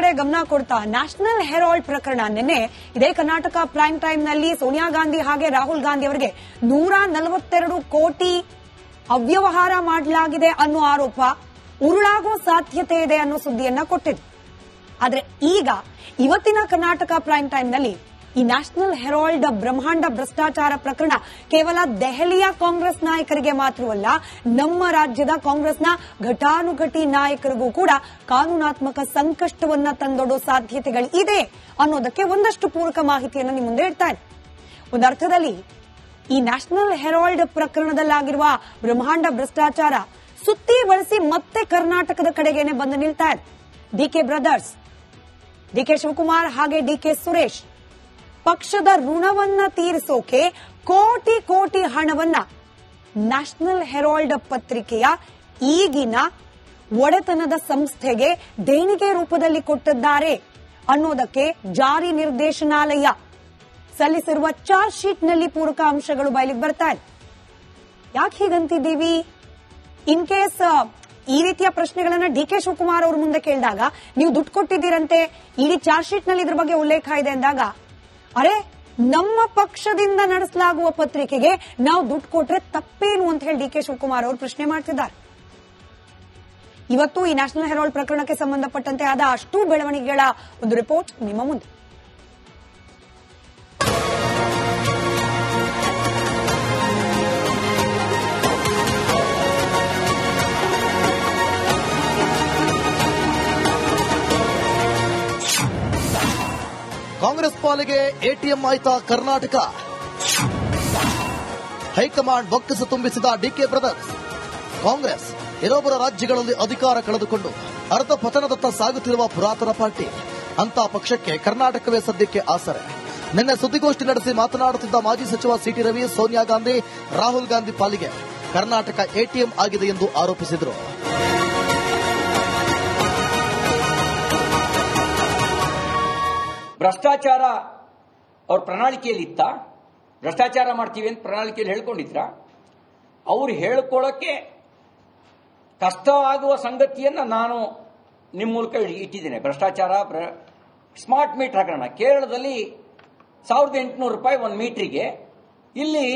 ಕಡೆ ಗಮನ ಕೊಡ್ತಾ ನ್ಯಾಷನಲ್ ಹೆರಾಲ್ಡ್ ಪ್ರಕರಣ ನಿನ್ನೆ ಇದೇ ಕರ್ನಾಟಕ ಪ್ರೈಮ್ ಟೈಮ್ ನಲ್ಲಿ ಸೋನಿಯಾ ಗಾಂಧಿ ಹಾಗೆ ರಾಹುಲ್ ಗಾಂಧಿ ಅವರಿಗೆ 142 ಕೋಟಿ ಅವ್ಯವಹಾರ ಮಾಡಲಾಗಿದೆ ಅನ್ನೋ ಆರೋಪ ಉರುಳಾಗೋ ಸಾಧ್ಯತೆ ಇದೆ ಅನ್ನೋ ಸುದ್ದಿಯನ್ನ ಕೊಟ್ಟಿದೆ. ಆದ್ರೆ ಈಗ ಇವತ್ತಿನ ಕರ್ನಾಟಕ ಪ್ರೈಮ್ ಟೈಮ್ ನಲ್ಲಿ ಈ ನ್ಯಾಷನಲ್ ಹೆರಾಲ್ಡ್ ಬ್ರಹ್ಮಾಂಡ ಭ್ರಷ್ಟಾಚಾರ ಪ್ರಕರಣ ಕೇವಲ ದೆಹಲಿಯ ಕಾಂಗ್ರೆಸ್ ನಾಯಕರಿಗೆ ಮಾತ್ರವಲ್ಲ, ನಮ್ಮ ರಾಜ್ಯದ ಕಾಂಗ್ರೆಸ್ನ ಘಟಾನುಘಟಿ ನಾಯಕರಿಗೂ ಕೂಡ ಕಾನೂನಾತ್ಮಕ ಸಂಕಷ್ಟವನ್ನ ತಂದೊಡೋ ಸಾಧ್ಯತೆಗಳಿದೆ ಅನ್ನೋದಕ್ಕೆ ಒಂದಷ್ಟು ಪೂರಕ ಮಾಹಿತಿಯನ್ನು ನಿಮ್ಮ ಮುಂದೆ ಇಡ್ತಾರೆ. ಒಂದರ್ಥದಲ್ಲಿ ಈ ನ್ಯಾಷನಲ್ ಹೆರಾಲ್ಡ್ ಪ್ರಕರಣದಲ್ಲಾಗಿರುವ ಬ್ರಹ್ಮಾಂಡ ಭ್ರಷ್ಟಾಚಾರ ಸುತ್ತಿ ಬಳಸಿ ಮತ್ತೆ ಕರ್ನಾಟಕದ ಕಡೆಗೇನೆ ಬಂದು ನಿಲ್ತಾ ಇದೆ. ಡಿಕೆ ಬ್ರದರ್ಸ್, ಡಿಕೆ ಶಿವಕುಮಾರ್ ಹಾಗೆ ಡಿಕೆ ಸುರೇಶ್ ಪಕ್ಷದ ಋಣವನ್ನ ತೀರಿಸೋಕೆ ಕೋಟಿ ಕೋಟಿ ಹಣವನ್ನ ನ್ಯಾಷನಲ್ ಹೆರಾಲ್ಡ್ ಪತ್ರಿಕೆಯ ಈಗಿನ ಒಡೆತನದ ಸಂಸ್ಥೆಗೆ ದೇಣಿಗೆ ರೂಪದಲ್ಲಿ ಕೊಟ್ಟಿದ್ದಾರೆ ಅನ್ನೋದಕ್ಕೆ ಜಾರಿ ನಿರ್ದೇಶನಾಲಯ ಸಲ್ಲಿಸಿರುವ ಚಾರ್ಜ್ ಶೀಟ್ನಲ್ಲಿ ಪೂರಕ ಅಂಶಗಳು ಬಯಲಿಗೆ ಬರ್ತಾ ಇದೆ. ಯಾಕೆ ಹೀಗಂತಿದ್ದೀವಿ? ಇನ್ ಕೇಸ್ ಈ ರೀತಿಯ ಪ್ರಶ್ನೆಗಳನ್ನ ಡಿಕೆ ಶಿವಕುಮಾರ್ ಅವ್ರ ಮುಂದೆ ಕೇಳಿದಾಗ, ನೀವು ದುಡ್ಡು ಕೊಟ್ಟಿದ್ದೀರಂತೆ, ಇಡೀ ಚಾರ್ಜ್ ಶೀಟ್ ನಲ್ಲಿ ಇದ್ರ ಬಗ್ಗೆ ಉಲ್ಲೇಖ ಇದೆ ಅಂದಾಗ, ಅರೆ ನಮ್ಮ ಪಕ್ಷದಿಂದ ನಡೆಸಲಾಗುವ ಪತ್ರಿಕೆಗೆ ನಾವು ದುಡ್ಡು ಕೊಟ್ರೆ ತಪ್ಪೇನು ಅಂತ ಹೇಳಿ ಡಿಕೆ ಶಿವಕುಮಾರ್ ಅವರು ಪ್ರಶ್ನೆ ಮಾಡ್ತಿದ್ದಾರೆ. ಇವತ್ತು ಈ ನ್ಯಾಷನಲ್ ಹೆರಾಲ್ಡ್ ಪ್ರಕರಣಕ್ಕೆ ಸಂಬಂಧಪಟ್ಟಂತೆ ಆದ ಅಷ್ಟೂ ಬೆಳವಣಿಗೆಗಳ ಒಂದು ರಿಪೋರ್ಟ್ ನಿಮ್ಮ ಮುಂದೆ. ಕಾಂಗ್ರೆಸ್ ಪಾಲಿಗೆ ಎಟಿಎಂ ಆಯ್ತಾ ಕರ್ನಾಟಕ? ಹೈಕಮಾಂಡ್ ಬೊಕ್ಕಸ ತುಂಬಿಸಿದ ಡಿಕೆ ಬ್ರದರ್ಸ್. ಕಾಂಗ್ರೆಸ್ ಇನ್ನೊಬ್ಬರ ರಾಜ್ಯಗಳಲ್ಲಿ ಅಧಿಕಾರ ಕಳೆದುಕೊಂಡು ಅರ್ಧ ಪತನದತ್ತ ಸಾಗುತ್ತಿರುವ ಪುರಾತನ ಪಾರ್ಟಿ. ಅಂತ ಪಕ್ಷಕ್ಕೆ ಕರ್ನಾಟಕವೇ ಸದ್ಯಕ್ಕೆ ಆಸರೆ. ನಿನ್ನೆ ಸುದ್ದಿಗೋಷ್ಠಿ ನಡೆಸಿ ಮಾತನಾಡುತ್ತಿದ್ದ ಮಾಜಿ ಸಚಿವ ಸಿಟಿ ರವಿ, ಸೋನಿಯಾ ಗಾಂಧಿ, ರಾಹುಲ್ ಗಾಂಧಿ ಪಾಲಿಗೆ ಕರ್ನಾಟಕ ಎಟಿಎಂ ಆಗಿದೆ ಎಂದು ಆರೋಪಿಸಿದರು. ಭ್ರಷ್ಟಾಚಾರ ಅವ್ರ ಪ್ರಣಾಳಿಕೆಯಲ್ಲಿ ಭ್ರಷ್ಟಾಚಾರ ಮಾಡ್ತೀವಿ ಅಂತ ಪ್ರಣಾಳಿಕೆಯಲ್ಲಿ ಹೇಳ್ಕೊಂಡಿದ್ರ? ಅವ್ರು ಹೇಳ್ಕೊಳ್ಳೋಕೆ ಕಷ್ಟವಾಗುವ ಸಂಗತಿಯನ್ನ ನಾನು ನಿಮ್ಮ ಮೂಲಕ ಇಟ್ಟಿದ್ದೇನೆ. ಭ್ರಷ್ಟಾಚಾರ, ಸ್ಮಾರ್ಟ್ ಮೀಟರ್ ಹಗರಣ ಕೇರಳದಲ್ಲಿ 1800 ರೂಪಾಯಿ ಒಂದು ಮೀಟ್ರಿಗೆ, ಇಲ್ಲಿ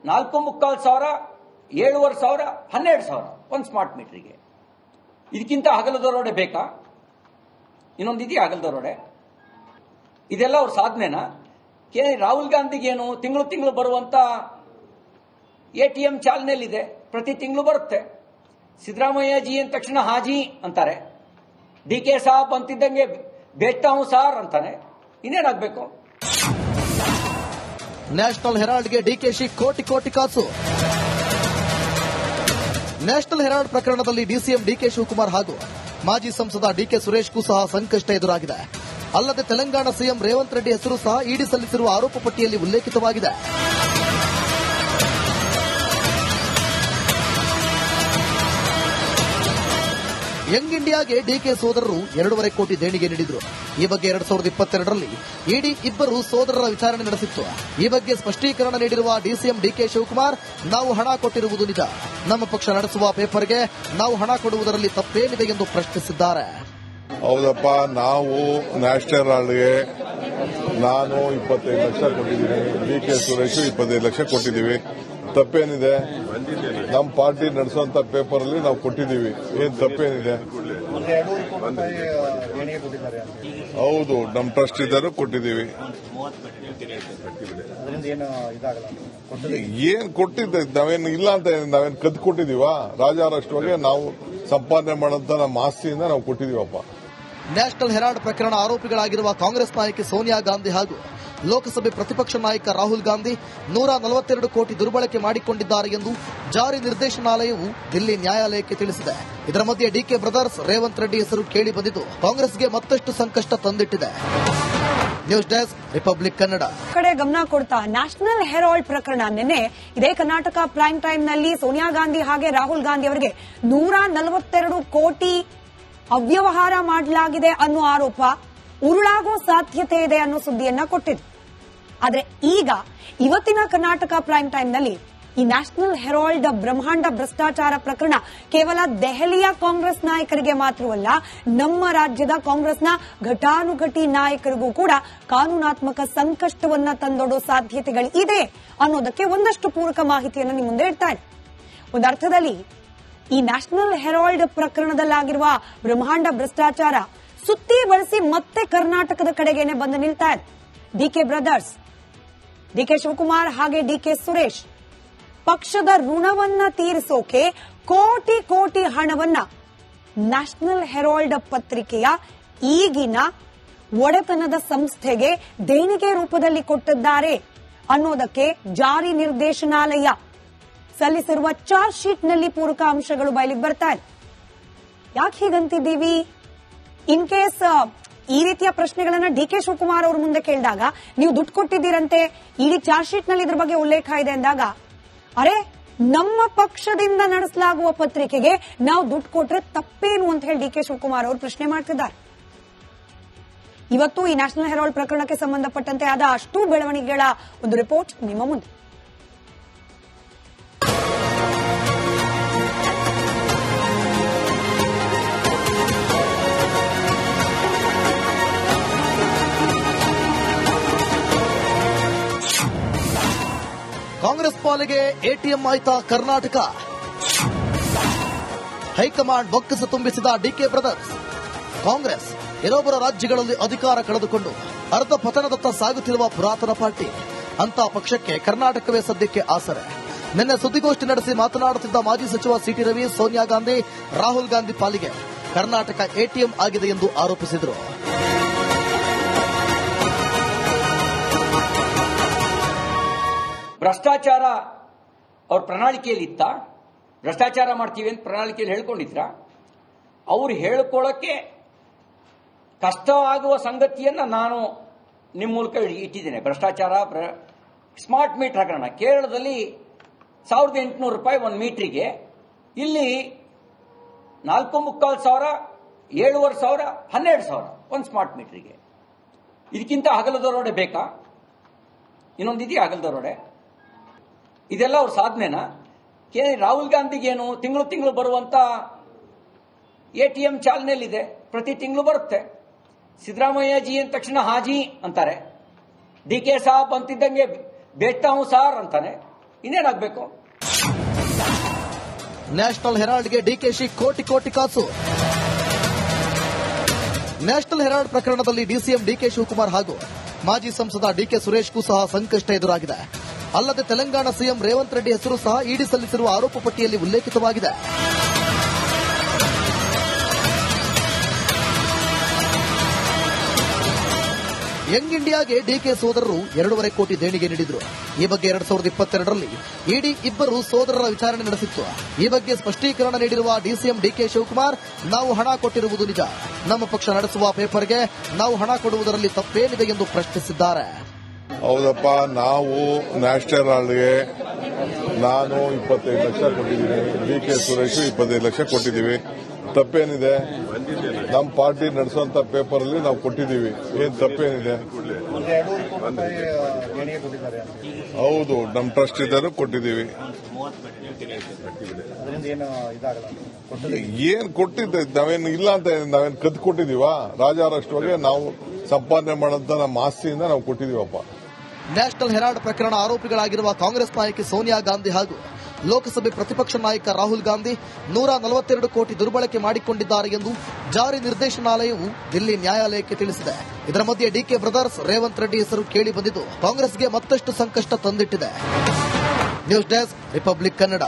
4,500,000, 7,500,000, 12,000 ಒಂದು ಸ್ಮಾರ್ಟ್ ಮೀಟರ್ಗೆ. ಇದಕ್ಕಿಂತ ಹಗಲದೊರಡೆ ಬೇಕಾ? ಇನ್ನೊಂದಿದೆಯಾ ಹಗಲದೊರಡೆ? ಇದೆಲ್ಲ ಅವ್ರ ಸಾಧನೆನಾ? ರಾಹುಲ್ ಗಾಂಧಿಗೇನು ತಿಂಗಳು ಬರುವಂತ ಎಟಿಎಂ ಚಾಲನೆಯಲ್ಲಿದೆ, ಪ್ರತಿ ತಿಂಗಳು ಬರುತ್ತೆ. ಸಿದ್ದರಾಮಯ್ಯ ಜಿ ಅಂದ ತಕ್ಷಣ ಹಾಜಿ ಅಂತಾರೆ, ಡಿಕೆ ಸಾಬ್ ಅಂತಿದ್ದಂಗೆ ಬೇಟಾವು ಸಾರ್ ಅಂತಾನೆ. ಇನ್ನೇನಾಗಬೇಕು? ನ್ಯಾಷನಲ್ ಹೆರಾಲ್ಡ್ಗೆ ಡಿಕೆಶಿ ಕೋಟಿ ಕೋಟಿ ಕಾಸು. ನ್ಯಾಷನಲ್ ಹೆರಾಲ್ಡ್ ಪ್ರಕರಣದಲ್ಲಿ ಡಿಸಿಎಂ ಡಿಕೆ ಶಿವಕುಮಾರ್ ಹಾಗೂ ಮಾಜಿ ಸಂಸದ ಡಿಕೆ ಸುರೇಶ್ಗೂ ಸಹ ಸಂಕಷ್ಟ ಎದುರಾಗಿದೆ. ಅಲ್ಲದೆ ತೆಲಂಗಾಣ ಸಿಎಂ ರೇವಂತ್ ರೆಡ್ಡಿ ಹೆಸರು ಸಹ ಇಡಿ ಸಲ್ಲಿಸಿರುವ ಆರೋಪ ಪಟ್ಟಿಯಲ್ಲಿ ಉಲ್ಲೇಖಿತವಾಗಿದೆ. ಯಂಗ್ ಇಂಡಿಯಾಗೆ ಡಿಕೆ ಸೋದರರು 2.5 ಕೋಟಿ ದೇಣಿಗೆ ನೀಡಿದ್ರು. ಈ ಬಗ್ಗೆ 2022ರಲ್ಲಿ ಇಡಿ ಇಬ್ಬರು ಸೋದರರ ವಿಚಾರಣೆ ನಡೆಸಿತ್ತು. ಈ ಬಗ್ಗೆ ಸ್ಪಷ್ಟೀಕರಣ ನೀಡಿರುವ ಡಿಸಿಎಂ ಡಿಕೆ ಶಿವಕುಮಾರ್, ನಾವು ಹಣ ಕೊಟ್ಟಿರುವುದು ನಿಜ, ನಮ್ಮ ಪಕ್ಷ ನಡೆಸುವ ಪೇಪರ್ಗೆ ನಾವು ಹಣ ಕೊಡುವುದರಲ್ಲಿ ತಪ್ಪೇನಿದೆ ಎಂದು ಪ್ರಶ್ನಿಸಿದ್ದಾರೆ. ಹೌದಪ್ಪ, ನಾವು ನ್ಯಾಷನಲ್ ಹೆರಾಲ್ಡ್ಗೆ ನಾನು 25 ಲಕ್ಷ ಕೊಟ್ಟಿದ್ದೀನಿ, ಡಿಕೆ ಸುರೇಶ್ 25 ಲಕ್ಷ ಕೊಟ್ಟಿದ್ದೀವಿ. ತಪ್ಪೇನಿದೆ? ನಮ್ಮ ಪಾರ್ಟಿ ನಡೆಸುವಂತ ಪೇಪರ್ ಅಲ್ಲಿ ನಾವು ಕೊಟ್ಟಿದ್ದೀವಿ. ಏನ್ ತಪ್ಪೇನಿದೆ? ಹೌದು, ನಮ್ಮ ಟ್ರಸ್ಟ್ ಇದ್ದರೂ ಕೊಟ್ಟಿದ್ದೀವಿ. ಏನ್ ಕೊಟ್ಟಿದ್ದೆ? ನಾವೇನು ಇಲ್ಲ ಅಂತ ನಾವೇನು ಕದ್ದು ಕೊಟ್ಟಿದೀವಾ? ರಾಜಾರಷ್ಟುವಾಗೆ ನಾವು ಸಂಪಾದನೆ ಮಾಡಂತ ನಮ್ಮ ಆಸ್ತಿಯಿಂದ ನಾವು ಕೊಟ್ಟಿದೀವಪ್ಪ. ನ್ಯಾಷನಲ್ ಹೆರಾಲ್ಡ್ ಪ್ರಕರಣ ಆರೋಪಿಗಳಾಗಿರುವ ಕಾಂಗ್ರೆಸ್ ನಾಯಕಿ ಸೋನಿಯಾ ಗಾಂಧಿ ಹಾಗೂ ಲೋಕಸಭೆ ಪ್ರತಿಪಕ್ಷ ನಾಯಕ ರಾಹುಲ್ ಗಾಂಧಿ 142 ಕೋಟಿ ದುರ್ಬಳಕೆ ಮಾಡಿಕೊಂಡಿದ್ದಾರೆ ಎಂದು ಜಾರಿ ನಿರ್ದೇಶನಾಲಯವು ದಿಲ್ಲಿ ನ್ಯಾಯಾಲಯಕ್ಕೆ ತಿಳಿಸಿದೆ. ಇದರ ಮಧ್ಯೆ ಡಿಕೆ ಬ್ರದರ್ಸ್, ರೇವಂತ್ ರೆಡ್ಡಿ ಹೆಸರು ಕೇಳಿ ಬಂದಿದ್ದು ಕಾಂಗ್ರೆಸ್ಗೆ ಮತ್ತಷ್ಟು ಸಂಕಷ್ಟ ತಂದಿಟ್ಟಿದೆ. News desk, Republic Kannada. ಕಡೆ ಗಮನ ಕೊಡ್ತಾ ನ್ಯಾಷನಲ್ ಹೆರಾಲ್ಡ್ ಪ್ರಕರಣ ನಿನ್ನೆ ಇದೇ ಕರ್ನಾಟಕ ಪ್ರೈಮ್ ಟೈಮ್ ನಲ್ಲಿ ಸೋನಿಯಾ ಗಾಂಧಿ ಹಾಗೆ ರಾಹುಲ್ ಗಾಂಧಿ ಅವರಿಗೆ 142 ಕೋಟಿ ಅವ್ಯವಹಾರ ಮಾಡಲಾಗಿದೆ ಅನ್ನೋ ಆರೋಪ ಉರುಳಾಗೋ ಸಾಧ್ಯತೆ ಇದೆ ಅನ್ನೋ ಸುದ್ದಿಯನ್ನ ಕೊಟ್ಟಿದೆ. ಆದ್ರೆ ಈಗ ಇವತ್ತಿನ ಕರ್ನಾಟಕ ಪ್ರೈಮ್ ಟೈಮ್ ನಲ್ಲಿ ಈ ನ್ಯಾಷನಲ್ ಹೆರಾಲ್ಡ್ ಬ್ರಹ್ಮಾಂಡ ಭ್ರಷ್ಟಾಚಾರ ಪ್ರಕರಣ ಕೇವಲ ದೆಹಲಿಯ ಕಾಂಗ್ರೆಸ್ ನಾಯಕರಿಗೆ ಮಾತ್ರವಲ್ಲ, ನಮ್ಮ ರಾಜ್ಯದ ಕಾಂಗ್ರೆಸ್ನ ಘಟಾನುಘಟಿ ನಾಯಕರಿಗೂ ಕೂಡ ಕಾನೂನಾತ್ಮಕ ಸಂಕಷ್ಟವನ್ನ ತಂದೊಡೋ ಸಾಧ್ಯತೆಗಳು ಇದೆ ಅನ್ನೋದಕ್ಕೆ ಒಂದಷ್ಟು ಪೂರಕ ಮಾಹಿತಿಯನ್ನು ನಿಮ್ಮ ಮುಂದೆ ಇಡ್ತಾರೆ. ಒಂದರ್ಥದಲ್ಲಿ ಈ ನ್ಯಾಷನಲ್ ಹೆರಾಲ್ಡ್ ಪ್ರಕರಣದಲ್ಲಾಗಿರುವ ಬ್ರಹ್ಮಾಂಡ ಭ್ರಷ್ಟಾಚಾರ ಸುತ್ತಿ ಬಳಸಿ ಮತ್ತೆ ಕರ್ನಾಟಕದ ಕಡೆಗೇನೆ ಬಂದು ನಿಲ್ತಾ ಇದೆ. ಡಿಕೆ ಬ್ರದರ್ಸ್, ಡಿಕೆ ಶಿವಕುಮಾರ್ ಹಾಗೆ ಡಿಕೆ ಸುರೇಶ್ ಪಕ್ಷದ ಋಣವನ್ನ ತೀರಿಸೋಕೆ ಕೋಟಿ ಕೋಟಿ ಹಣವನ್ನ ನ್ಯಾಷನಲ್ ಹೆರಾಲ್ಡ್ ಪತ್ರಿಕೆಯ ಈಗಿನ ಒಡೆತನದ ಸಂಸ್ಥೆಗೆ ದೇಣಿಗೆ ರೂಪದಲ್ಲಿ ಕೊಟ್ಟಿದ್ದಾರೆ ಅನ್ನೋದಕ್ಕೆ ಜಾರಿ ನಿರ್ದೇಶನಾಲಯ ಸಲ್ಲಿಸಿರುವ ಚಾರ್ಜ್ ಶೀಟ್ನಲ್ಲಿ ಪೂರಕ ಅಂಶಗಳು ಬಯಲಿಗೆ ಬರ್ತಾ ಇದೆ. ಯಾಕೆ ಹೀಗಂತಿದ್ದೀವಿ? ಇನ್ ಕೇಸ್ ಈ ರೀತಿಯ ಪ್ರಶ್ನೆಗಳನ್ನ ಡಿಕೆ ಶಿವಕುಮಾರ್ ಅವ್ರ ಮುಂದೆ ಕೇಳಿದಾಗ, ನೀವು ದುಡ್ಡು ಕೊಟ್ಟಿದ್ದೀರಂತೆ, ಇಡೀ ಚಾರ್ಜ್ ಶೀಟ್ ನಲ್ಲಿ ಇದ್ರ ಬಗ್ಗೆ ಉಲ್ಲೇಖ ಇದೆ ಅಂದಾಗ, ಅರೆ ನಮ್ಮ ಪಕ್ಷದಿಂದ ನಡೆಸಲಾಗುವ ಪತ್ರಿಕೆಗೆ ನಾವು ದುಡ್ಡು ಕೊಟ್ರೆ ತಪ್ಪೇನು ಅಂತ ಹೇಳಿ ಡಿಕೆ ಶಿವಕುಮಾರ್ ಅವರು ಪ್ರಶ್ನೆ ಮಾಡ್ತಿದ್ದಾರೆ. ಇವತ್ತು ಈ ನ್ಯಾಷನಲ್ ಹೆರಾಲ್ಡ್ ಪ್ರಕರಣಕ್ಕೆ ಸಂಬಂಧಪಟ್ಟಂತೆ ಆದ ಅಷ್ಟೂ ಬೆಳವಣಿಗೆಗಳ ಒಂದು ರಿಪೋರ್ಟ್ ನಿಮ್ಮ ಮುಂದೆ. ಕಾಂಗ್ರೆಸ್ ಪಾಲಿಗೆ ಎಟಿಎಂ ಆಯ್ತಾ ಕರ್ನಾಟಕ? ಹೈಕಮಾಂಡ್ ಬೊಕ್ಕಸ ತುಂಬಿಸಿದ ಡಿಕೆ ಬ್ರದರ್ಸ್. ಕಾಂಗ್ರೆಸ್ ಎರೊಬ್ಬರ ರಾಜ್ಯಗಳಲ್ಲಿ ಅಧಿಕಾರ ಕಳೆದುಕೊಂಡು ಅರ್ಧ ಪತನದತ್ತ ಸಾಗುತ್ತಿರುವ ಪುರಾತನ ಪಾರ್ಟಿ. ಅಂತ ಪಕ್ಷಕ್ಕೆ ಕರ್ನಾಟಕವೇ ಸದ್ಯಕ್ಕೆ ಆಸರೆ. ನಿನ್ನೆ ಸುದ್ದಿಗೋಷ್ಠಿ ನಡೆಸಿ ಮಾತನಾಡುತ್ತಿದ್ದ ಮಾಜಿ ಸಚಿವ ಸಿಟಿ ರವಿ, ಸೋನಿಯಾ ಗಾಂಧಿ, ರಾಹುಲ್ ಗಾಂಧಿ ಪಾಲಿಗೆ ಕರ್ನಾಟಕ ಎಟಿಎಂ ಆಗಿದೆ ಎಂದು ಆರೋಪಿಸಿದರು. ಭ್ರಷ್ಟಾಚಾರ ಅವ್ರ ಪ್ರಣಾಳಿಕೆಯಲ್ಲಿ ಇತ್ತ? ಭ್ರಷ್ಟಾಚಾರ ಮಾಡ್ತೀವಿ ಅಂತ ಪ್ರಣಾಳಿಕೆಯಲ್ಲಿ ಹೇಳ್ಕೊಂಡಿದ್ರ? ಅವ್ರು ಹೇಳ್ಕೊಳ್ಳೋಕೆ ಕಷ್ಟ ಆಗುವ ಸಂಗತಿಯನ್ನ ನಾನು ನಿಮ್ಮ ಮೂಲಕ ಇಟ್ಟಿದ್ದೇನೆ. ಭ್ರಷ್ಟಾಚಾರ, ಸ್ಮಾರ್ಟ್ ಮೀಟರ್ ಹಗರಣ. ಕೇರಳದಲ್ಲಿ 1800 ರೂಪಾಯಿ ಒಂದು ಮೀಟ್ರಿಗೆ, ಇಲ್ಲಿ 4,500,000, 7,500,000, 12,000 ಒಂದು ಸ್ಮಾರ್ಟ್ ಮೀಟ್ರಿಗೆ. ಇದಕ್ಕಿಂತ ಹಗಲದರೋಡೆ ಬೇಕಾ? ಇನ್ನೊಂದಿದೆಯಾ ಹಗಲದರೋಡೆ? ಇದೆಲ್ಲ ಅವ್ರ ಸಾಧನೆನಾ? ರಾಹುಲ್ ಗಾಂಧಿಗೇನು ತಿಂಗಳು ತಿಂಗಳು ಬರುವಂತ ಎಟಿಎಂ ಚಾಲನೆಯಲ್ಲಿದೆ, ಪ್ರತಿ ತಿಂಗಳು ಬರುತ್ತೆ. ಸಿದ್ದರಾಮಯ್ಯ ಜಿ ಅಂದ ತಕ್ಷಣ ಹಾಜಿ ಅಂತಾರೆ, ಡಿಕೆ ಸಾಬ್ ಅಂತಿದ್ದಂಗೆ ಬೇಡ್ತಾ ಹೂಂ ಸಾರ್ ಅಂತಾನೆ. ಇನ್ನೇನಾಗಬೇಕು? ನ್ಯಾಷನಲ್ ಹೆರಾಲ್ಡ್ಗೆ ಡಿಕೆಶಿ ಕೋಟಿ ಕೋಟಿ ಕಾಸು. ನ್ಯಾಷನಲ್ ಹೆರಾಲ್ಡ್ ಪ್ರಕರಣದಲ್ಲಿ ಡಿಸಿಎಂ ಡಿಕೆ ಶಿವಕುಮಾರ್ ಹಾಗೂ ಮಾಜಿ ಸಂಸದ ಡಿಕೆ ಸುರೇಶ್ಗೂ ಸಹ ಸಂಕಷ್ಟ ಎದುರಾಗಿದೆ. ಅಲ್ಲದೆ ತೆಲಂಗಾಣ ಸಿಎಂ ರೇವಂತ್ ರೆಡ್ಡಿ ಹೆಸರು ಸಹ ಇಡಿ ಸಲ್ಲಿಸಿರುವ ಆರೋಪ ಪಟ್ಟಿಯಲ್ಲಿ ಉಲ್ಲೇಖಿತವಾಗಿದೆ. ಯಂಗ್ ಇಂಡಿಯಾಗೆ ಡಿಕೆ ಸೋದರರು 2.5 ಕೋಟಿ ದೇಣಿಗೆ ನೀಡಿದ್ರು. ಈ ಬಗ್ಗೆ 2022ರಲ್ಲಿ ಇಡಿ ಇಬ್ಬರು ಸೋದರರ ವಿಚಾರಣೆ ನಡೆಸಿತ್ತು. ಈ ಬಗ್ಗೆ ಸ್ಪಷ್ಟೀಕರಣ ನೀಡಿರುವ ಡಿಸಿಎಂ ಡಿಕೆ ಶಿವಕುಮಾರ್, ನಾವು ಹಣ ಕೊಟ್ಟಿರುವುದು ನಿಜ, ನಮ್ಮ ಪಕ್ಷ ನಡೆಸುವ ಪೇಪರ್ಗೆ ನಾವು ಹಣ ಕೊಡುವುದರಲ್ಲಿ ತಪ್ಪೇನಿದೆ ಎಂದು ಪ್ರಶ್ನಿಸಿದ್ದಾರೆ. ಹೌದಪ್ಪ, ನಾವು ನ್ಯಾಷನಲ್ ಹೆರಾಲ್ಡ್ಗೆ ನಾನು 25 ಲಕ್ಷ ಕೊಟ್ಟಿದ್ದೀನಿ, ಡಿಕೆ ಸುರೇಶ್ 25 ಲಕ್ಷ ಕೊಟ್ಟಿದ್ದೀವಿ. ತಪ್ಪೇನಿದೆ? ನಮ್ಮ ಪಾರ್ಟಿ ನಡೆಸುವಂತ ಪೇಪರ್ ಅಲ್ಲಿ ನಾವು ಕೊಟ್ಟಿದ್ದೀವಿ. ಏನ್ ತಪ್ಪೇನಿದೆ? ಹೌದು, ನಮ್ಮ ಟ್ರಸ್ಟ್ ಇದ್ದರೂ ಕೊಟ್ಟಿದ್ದೀವಿ. ಏನ್ ಕೊಟ್ಟಿದ್ದೆ? ನಾವೇನು ಇಲ್ಲ ಅಂತ ನಾವೇನು ಕದ್ದು ಕೊಟ್ಟಿದೀವಾ? ರಾಜಾರಷ್ಟುವಾಗೆ ನಾವು ಸಂಪಾದನೆ ಮಾಡಂತ ನಮ್ಮ ಆಸ್ತಿಯಿಂದ ನಾವು ಕೊಟ್ಟಿದೀವಪ್ಪ. ನ್ಯಾಷನಲ್ ಹೆರಾಲ್ಡ್ ಪ್ರಕರಣ ಆರೋಪಿಗಳಾಗಿರುವ ಕಾಂಗ್ರೆಸ್ ನಾಯಕಿ ಸೋನಿಯಾ ಗಾಂಧಿ ಹಾಗೂ ಲೋಕಸಭೆ ಪ್ರತಿಪಕ್ಷ ನಾಯಕ ರಾಹುಲ್ ಗಾಂಧಿ 142 ಕೋಟಿ ದುರ್ಬಳಕೆ ಮಾಡಿಕೊಂಡಿದ್ದಾರೆ ಎಂದು ಜಾರಿ ನಿರ್ದೇಶನಾಲಯವು ದಿಲ್ಲಿ ನ್ಯಾಯಾಲಯಕ್ಕೆ ತಿಳಿಸಿದೆ. ಇದರ ಮಧ್ಯೆ ಡಿಕೆ ಬ್ರದರ್ಸ್, ರೇವಂತ್ ರೆಡ್ಡಿ ಹೆಸರು ಕೇಳಿ ಬಂದಿದ್ದು ಕಾಂಗ್ರೆಸ್ಗೆ ಮತ್ತಷ್ಟು ಸಂಕಷ್ಟ ತಂದಿಟ್ಟಿದೆ. News desk, Republic Kannada.